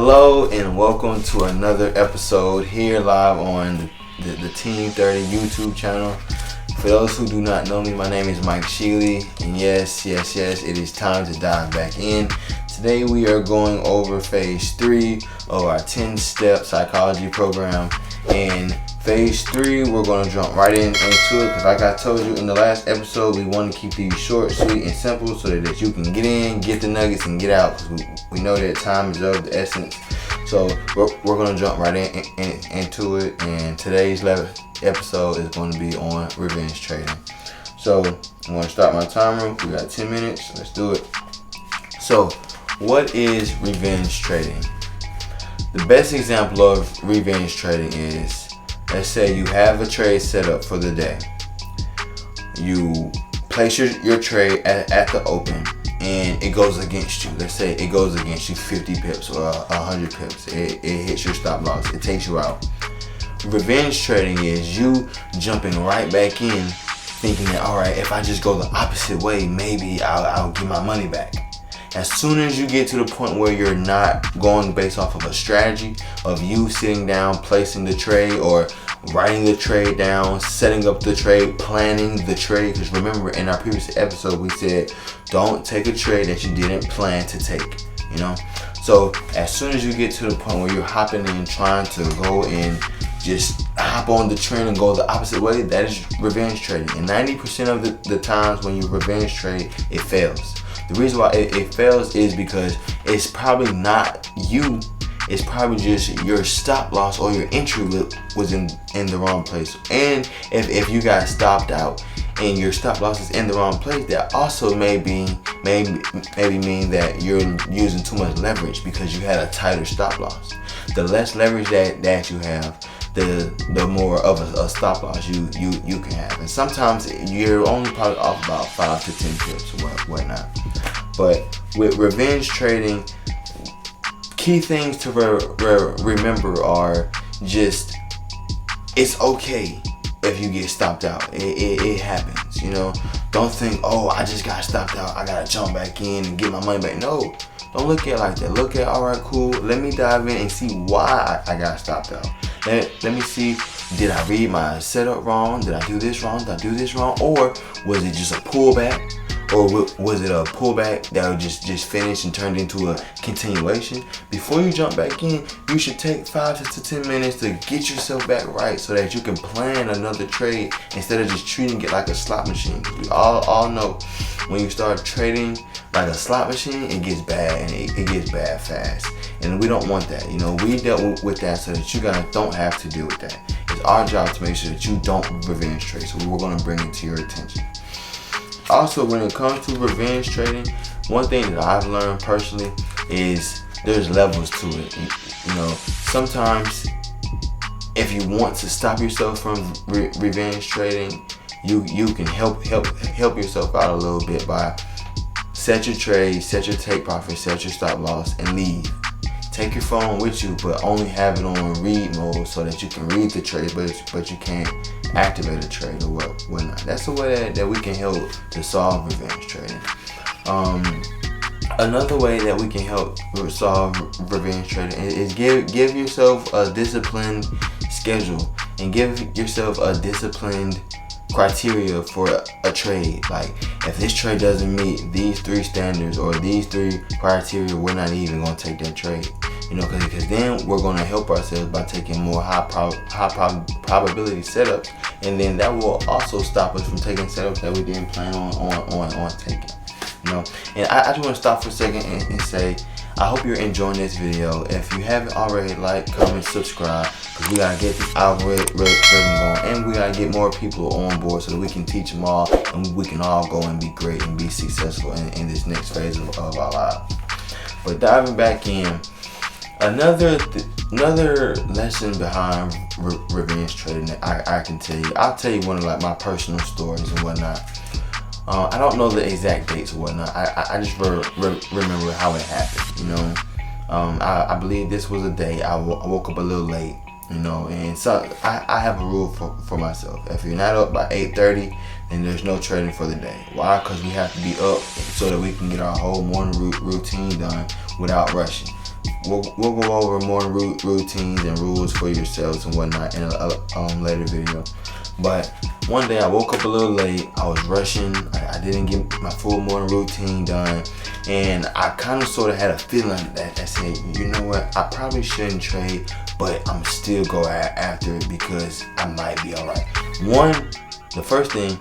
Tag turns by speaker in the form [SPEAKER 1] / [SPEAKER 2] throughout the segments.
[SPEAKER 1] Hello and welcome to another episode here live on the Team 30 YouTube channel. For those who do not know me, my name is Mike Sheely, and yes, it is time to dive back in. Today we are going over phase 3 of our 10-step psychology program. And phase 3, we're going to jump right into it because like I told you in the last episode, we want to keep these short, sweet, and simple so that you can get in, get the nuggets, and get out, because we know that time is of the essence. So we're going to jump right into it, and today's episode is going to be on revenge trading. So I'm going to start my timer. We got 10 minutes. Let's do it. So what is revenge trading? The best example of revenge trading is, let's say you have a trade set up for the day. You place your trade at the open and it goes against you. Let's say it goes against you 50 pips or 100 pips. It hits your stop loss. It takes you out. Revenge trading is you jumping right back in thinking that, all right, if I just go the opposite way, maybe I'll get my money back. As soon as you get to the point where you're not going based off of a strategy of you sitting down, placing the trade, or writing the trade down, setting up the trade, planning the trade, because remember in our previous episode we said don't take a trade that you didn't plan to take, So as soon as you get to the point where you're hopping in, trying to go and just hop on the trend and go the opposite way, that is revenge trading. And 90% of the times when you revenge trade, it fails. The reason why it fails is because it's probably not you. It's probably just your stop loss or your entry was in the wrong place. And if you got stopped out and your stop loss is in the wrong place, that also maybe mean that you're using too much leverage because you had a tighter stop loss. The less leverage that you have, the more of a stop loss you can have. And sometimes you're only probably off about 5 to 10 pips or whatnot. But with revenge trading, key things to remember are just, it's okay if you get stopped out. It happens, Don't think, oh, I just got stopped out, I gotta jump back in and get my money back. No, don't look at it like that. Look at, all right, cool, let me dive in and see why I got stopped out. Let me see, did I read my setup wrong? Did I do this wrong? Did I do this wrong? Or was it just a pullback? Or was it a pullback that would just finished and turned into a continuation? Before you jump back in, you should take 5 to 10 minutes to get yourself back right so that you can plan another trade instead of just treating it like a slot machine. We all know when you start trading like a slot machine, it gets bad, and it gets bad fast. And we don't want that. We dealt with that so that you guys don't have to deal with that. It's our job to make sure that you don't revenge trade. So we're going to bring it to your attention. Also, when it comes to revenge trading, one thing that I've learned personally is there's levels to it. Sometimes if you want to stop yourself from revenge trading, you can help yourself out a little bit by set your trade, set your take profit, set your stop loss, and leave. Take your phone with you, but only have it on read mode so that you can read the trade, but you can't activate a trade or whatnot. That's the way that we can help to solve revenge trading. Another way that we can help solve revenge trading is give yourself a disciplined schedule and give yourself a disciplined criteria for a trade. Like, if this trade doesn't meet these 3 standards or these 3 criteria, we're not even going to take that trade. Because then we're going to help ourselves by taking more high probability setups, and then that will also stop us from taking setups that we didn't plan on taking. And I just want to stop for a second and say, I hope you're enjoying this video. If you haven't already, like, comment, subscribe, because we gotta get this algorithm going, and we gotta get more people on board so that we can teach them all, and we can all go and be great and be successful in this next phase of our lives. But diving back in, another lesson behind revenge trading that I can tell you. I'll tell you one of my personal stories and whatnot. I don't know the exact dates or whatnot. I just remember how it happened. I believe this was a day I woke up a little late. And so I have a rule for myself. If you're not up by 8:30, then there's no trading for the day. Why? Because we have to be up so that we can get our whole morning routine done without rushing. we'll go over more routines and rules for yourselves and whatnot in a later video. But one day I woke up a little late. I was rushing. I didn't get my full morning routine done, and I kind of sort of had a feeling that said, you know what, I probably shouldn't trade, but I'm still go after it because I might be alright. The first thing,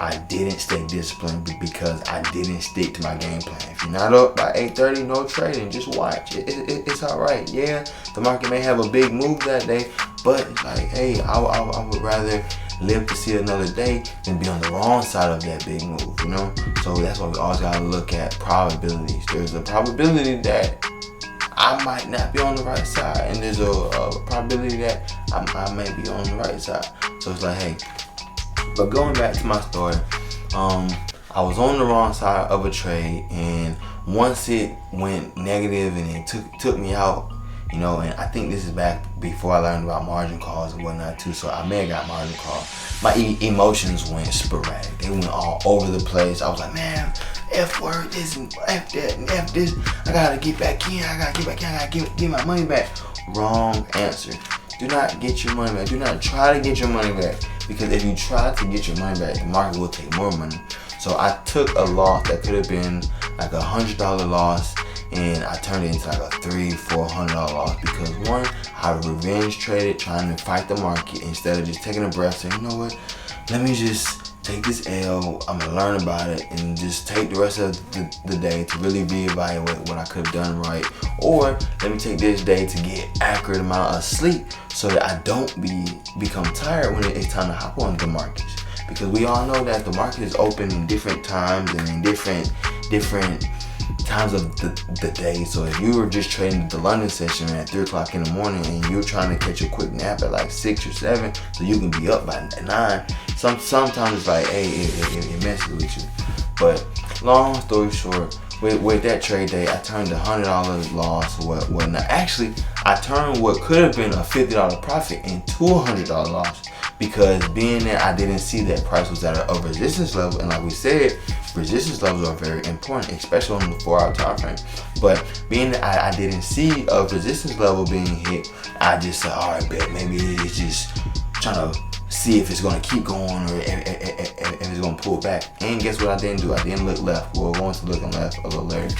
[SPEAKER 1] I didn't stay disciplined because I didn't stick to my game plan. If you're not up by 8:30, no trading. Just watch. It's all right. Yeah, the market may have a big move that day, but it's like, hey, I would rather live to see another day than be on the wrong side of that big move, you know? So that's why we always gotta look at probabilities. There's a probability that I might not be on the right side, and there's a probability that I may be on the right side. So it's like, hey. But going back to my story, I was on the wrong side of a trade, and once it went negative and it took me out, you know, and I think this is back before I learned about margin calls and whatnot too, so I may have got margin calls. My emotions went sporadic. They went all over the place. I was like, man, F word this and F that and F this. I gotta get back in. I gotta get my money back. Wrong answer. Do not get your money back. Do not try to get your money back. Because if you try to get your money back, the market will take more money. So I took a loss that could have been like $100 loss, and I turned it into like a $300-$400 loss because one, I revenge traded trying to fight the market instead of just taking a breath, saying, you know what, let me just take this L, I'm gonna learn about it and just take the rest of the day to really reevaluate what I could have done right. Or let me take this day to get accurate amount of sleep so that I don't become tired when it's time to hop on the markets. Because we all know that the market is open in different times and in different times of the day. So if you were just trading the London session at 3 o'clock in the morning and you're trying to catch a quick nap at like 6 or 7 so you can be up by 9, sometimes it's like, hey, it messes with you. But long story short, with that trade day, I turned $100 loss or whatnot. Actually, I turned what could have been a $50 profit into a $100 loss. Because being that I didn't see that price was at a resistance level, and like we said, resistance levels are very important, especially on the 4-hour time frame. But being that I didn't see a resistance level being hit, I just said, all right, bet maybe it's just trying to see if it's going to keep going or if it's going to pull back. And guess what I didn't do? I didn't look left. Well, we're going to look left a little later.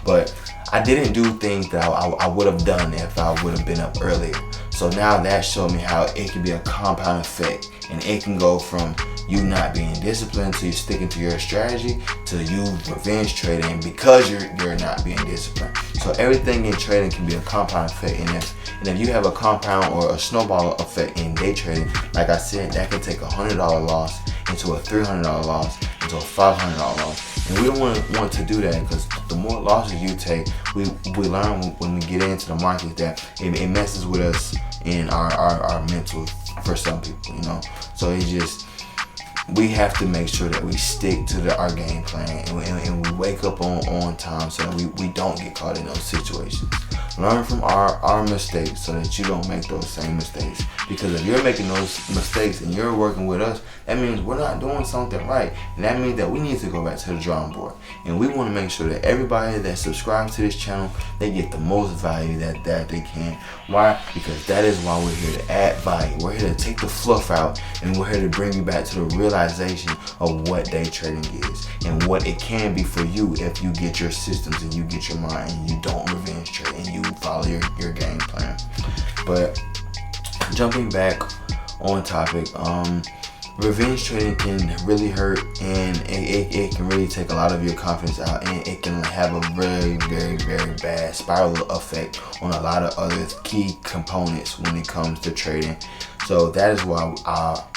[SPEAKER 1] But I didn't do things that I would have done if I would have been up earlier. So now that showed me how it can be a compound effect, and it can go from you not being disciplined to you sticking to your strategy to you revenge trading because you're not being disciplined. So everything in trading can be a compound effect, and if you have a compound or a snowball effect in day trading, like I said, that can take a $100 loss into a $300 loss into a $500 loss. And we don't want to do that, because the more losses you take, we learn when we get into the market that it messes with us in our mental for some people, you know. So it's just, we have to make sure that we stick to our game plan and we wake up on time so that we don't get caught in those situations. Learn from our mistakes so that you don't make those same mistakes. Because if you're making those mistakes and you're working with us, that means we're not doing something right. And that means that we need to go back to the drawing board. And we want to make sure that everybody that subscribes to this channel, they get the most value that they can. Why? Because that is why we're here to add value. We're here to take the fluff out, and we're here to bring you back to the realization of what day trading is and what it can be for you if you get your systems and you get your mind and you don't revenge trade and you follow your game plan. But jumping back on topic, revenge trading can really hurt, and it can really take a lot of your confidence out, and it can have a very, very, very bad spiral effect on a lot of other key components when it comes to trading. So that is why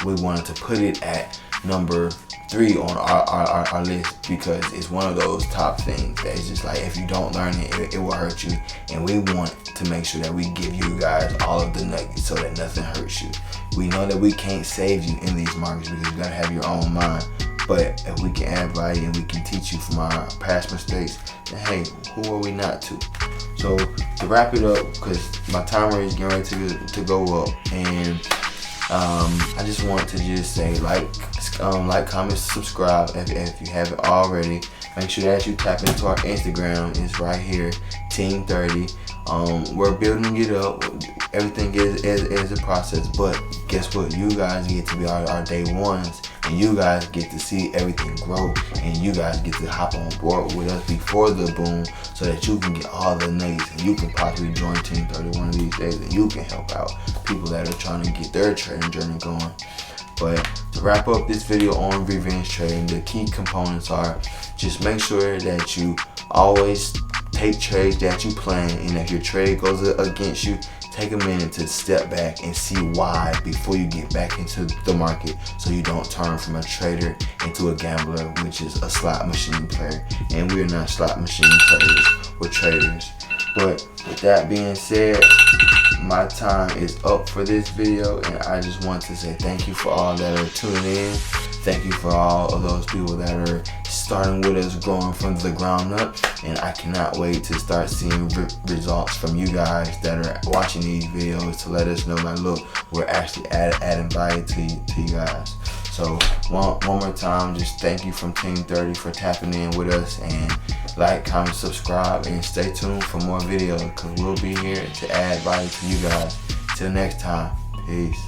[SPEAKER 1] we wanted to put it at number 3 on our list, because it's one of those top things that is just like, if you don't learn it will hurt you, and we want to make sure that we give you guys all of the nuggets so that nothing hurts you. We know that we can't save you in these markets because you gotta have your own mind, but if we can add value and we can teach you from our past mistakes, then hey, who are we not to? So to wrap it up, because my timer is getting ready to go up, and I just want to just say like, comment, subscribe if you haven't already. Make sure that you tap into our Instagram. It's right here, Team 30. We're building it up. Everything is a process, but guess what? You guys get to be our day ones, and you guys get to see everything grow, and you guys get to hop on board with us before the boom, so that you can get all the nuggets, and you can possibly join Team 30 one of these days, and you can help out people that are trying to get their trading journey going. But to wrap up this video on revenge trading, the key components are just make sure that you always take trades that you plan, and if your trade goes against you, take a minute to step back and see why before you get back into the market, so you don't turn from a trader into a gambler, which is a slot machine player. And we're not slot machine players, we're traders. But with that being said, my time is up for this video, and I just want to say thank you for all that are tuning in. Thank you for all of those people that are starting with us, growing from the ground up, and I cannot wait to start seeing results from you guys that are watching these videos, to let us know that look, we're actually adding value to you guys. So one more time, just thank you from Team 30 for tapping in with us, and like, comment, subscribe, and stay tuned for more videos, because we'll be here to add value to you guys. Till next time, peace.